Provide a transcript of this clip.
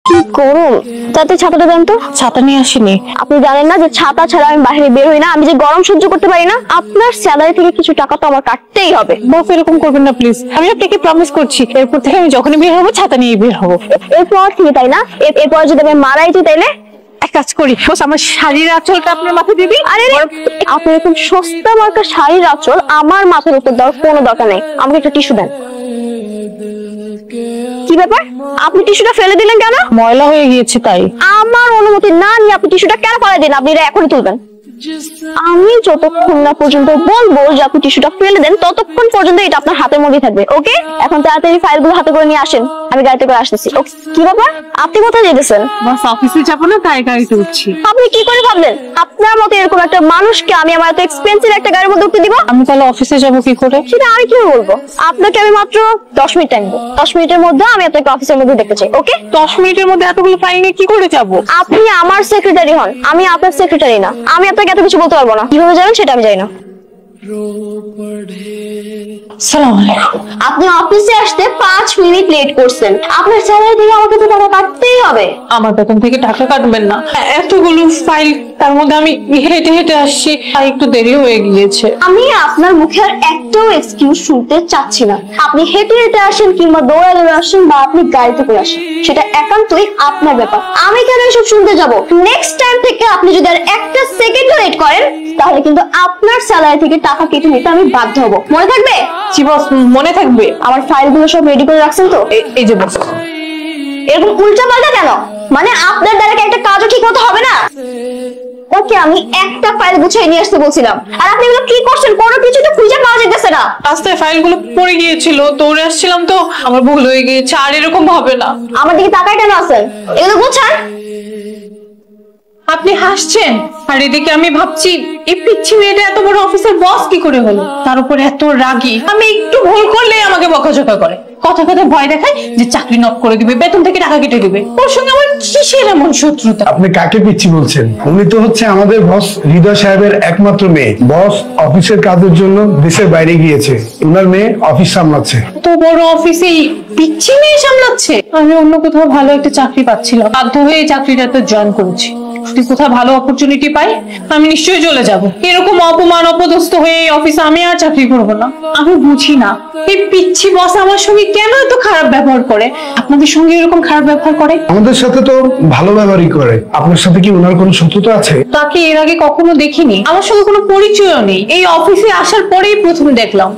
কি গরম, তাতে ছাতাটা দেন তো। ছাতা নিয়ে আসিনি। আপনি জানেন না যে ছাতা ছাড়া আমি বাইরে বের হই না, আমি যে গরম সহ্য করতে পারি না। আপনার স্যালারি থেকে কিছু টাকা তো আমার কাটতেই হবে। বস এরকম করবেন না প্লিজ, আমি আপনাকে প্রমিস করছি এরপর থেকে আমি যখনই বের হবো ছাতা নিয়ে বের হবো। এরপর থেকে তাই না? এরপর যদি আমি মারাই যাই তাইলে? এক কাজ করি, বস আমার শাড়ির আঁচলটা আপনার মাথায় দিবি। আরে আপনি এরকম সস্তা মার্কা শাড়ির আঁচল আমার মাথার উপর দেওয়ার কোনো দরকার নেই। আমাকে একটা টিস্যু দেন। কি ব্যাপার, আপনি টিস্যুটা ফেলে দিলেন কেন? ময়লা হয়ে গিয়েছে তাই। আমার অনুমতি না নিয়ে আপনি টিস্যুটা কেন ফেলে দিন? আপনি এটা এখনই তুলবেন। আমি যতক্ষণ না পর্যন্ত বলবো যে আপনি টিস্যুটা ফেলে দেন ততক্ষণ পর্যন্ত এটা আপনার হাতের মধ্যেই থাকবে। ওকে, এখন তাড়াতাড়ি ফাইলগুলো হাতে করে নিয়ে আসেন, আমি গাড়িতে করে আসতেছি। কি ব্যাপার, আপনি কোথায় যেতেছেন? বস অফিসে যাবো না তাই গাড়িতে উঠছি। আপনি কি করে ভাবলেন আপনার মতো এরকম একটা মানুষকে আমি আমার এত এক্সপেন্সিভ একটা গাড়ির মধ্যে উঠতে দিব? আমি তাহলে অফিসে যাবো কি করে? সেটা আমি কি বলবো? আপনাকে আমি মাত্র 10 মিনিট টাইম দেবো। 10 মিনিটের মধ্যে আমি আপনাকে অফিসের মধ্যে দেখতে চাই। ওকে, 10 মিনিটের মধ্যে এতগুলো ফাইল নিয়ে কি করে যাবো? আপনি আমার সেক্রেটারি হন, আমি আপনার সেক্রেটারি না। আমি আপনাকে এত কিছু বলতে পারবো না। কিভাবে যাবেন সেটা আমি জানি না। সালাম আলাইকুম। আপনি অফিসে আসতে 5 মিনিট লেট করছেন। আপনার স্যালারি থেকে আমাকে তো টাকা কাটতেই হবে। আমার বেতন থেকে টাকা কাটবেন না? এতগুলো ফাইল, তার মধ্যে আমি হেঁটে হেঁটে আসছি, আর একটু দেরি হয়ে গিয়েছে। আমি আপনার মুখে আর একটাও এক্সকিউজ শুনতে চাচ্ছি না। আপনি হেঁটে হেঁটে আসেন কিংবা দৌড়ে দৌড়ে আসেন বা আপনি গাড়িতে করে আসেন, সেটা একান্তই আপনার ব্যাপার। আমি কেন এসব শুনতে যাব? নেক্সট টাইম থেকে আপনি যদি আর একটা সেকেন্ড লেট করেন তাহলে কিন্তু আপনার স্যালারি থেকে টাকা কেটে নিতে আমি বাধ্য হব। মনে থাকবে? জি বস, মনে থাকবে। আমার ফাইলগুলো সব রেডি করে রাখছেন তো? এই যে বস। এরকম উল্টা পাল্টা কেন? মানে আপনার দ্বারা কি একটা কাজও ঠিক মতো হবে না? ওকে, আমি একটা ফাইল গুছিয়ে নিয়ে আসতে বলছিলাম, আর আপনি এগুলো কি করছেন? কোনো কিছু তো খুঁজে পাওয়া যাচ্ছে না। রাস্তায় ফাইলগুলো পড়ে গিয়েছিল, দৌড়ে আসছিলাম তো আমার ভুল হয়ে গিয়েছে। আর এরকম হবে না। আমার দিকে তাকায় কেন আছেন? এগুলো বুঝছেন? আপনি হাসছেন, আর এদিকে আমি ভাবছি এই পিচ্ছি মেয়েটা এত বড় অফিসের বস কি করে হলো, তার উপর এত রাগী। আমি একটু ভুল করলে আমাকে বকাঝকা করে, কথা কথা ভয় দেখায় যে চাকরি নক করে দিবে, বেতন থেকে টাকা কেটে দিবে। ওর সঙ্গে আমার কিসের এমন শত্রুতা? আপনি কাকে পিচ্ছি বলছেন? উনি তো হচ্ছে আমাদের বস হৃদয় সাহেবের একমাত্র মেয়ে। বস অফিসের কাজের জন্য দেশের বাইরে গিয়েছে, ওনার মেয়ে অফিস সামলাচ্ছে। তো বড় অফিসে পিচ্ছি মেয়ে সামলাচ্ছে? আমি অন্য কোথাও ভালো একটা চাকরি পাচ্ছিলাম, বাধ্য হয়ে এই চাকরিটাতে জয়েন করেছি। যদি কোথাও ভালো অপরচুনিটি পাই আমি নিশ্চয়ই চলে যাব। এরকম অপমান অপদস্থ হয়ে এই অফিসে আমি আর চাকরি করবো না। আমি বুঝি না এই পিচ্ছি বস আমার সঙ্গে কেন এত খারাপ ব্যবহার করে। আপনাদের সঙ্গে এরকম খারাপ ব্যবহার করে? আমাদের সাথে তো ভালো ব্যবহারই করে। আপনার সাথে কি ওনার কোনো শত্রুতা আছে? তাকে এর আগে কখনো দেখিনি, আমার সঙ্গে কোনো পরিচয়ও নেই। এই অফিসে আসার পরেই প্রথম দেখলাম।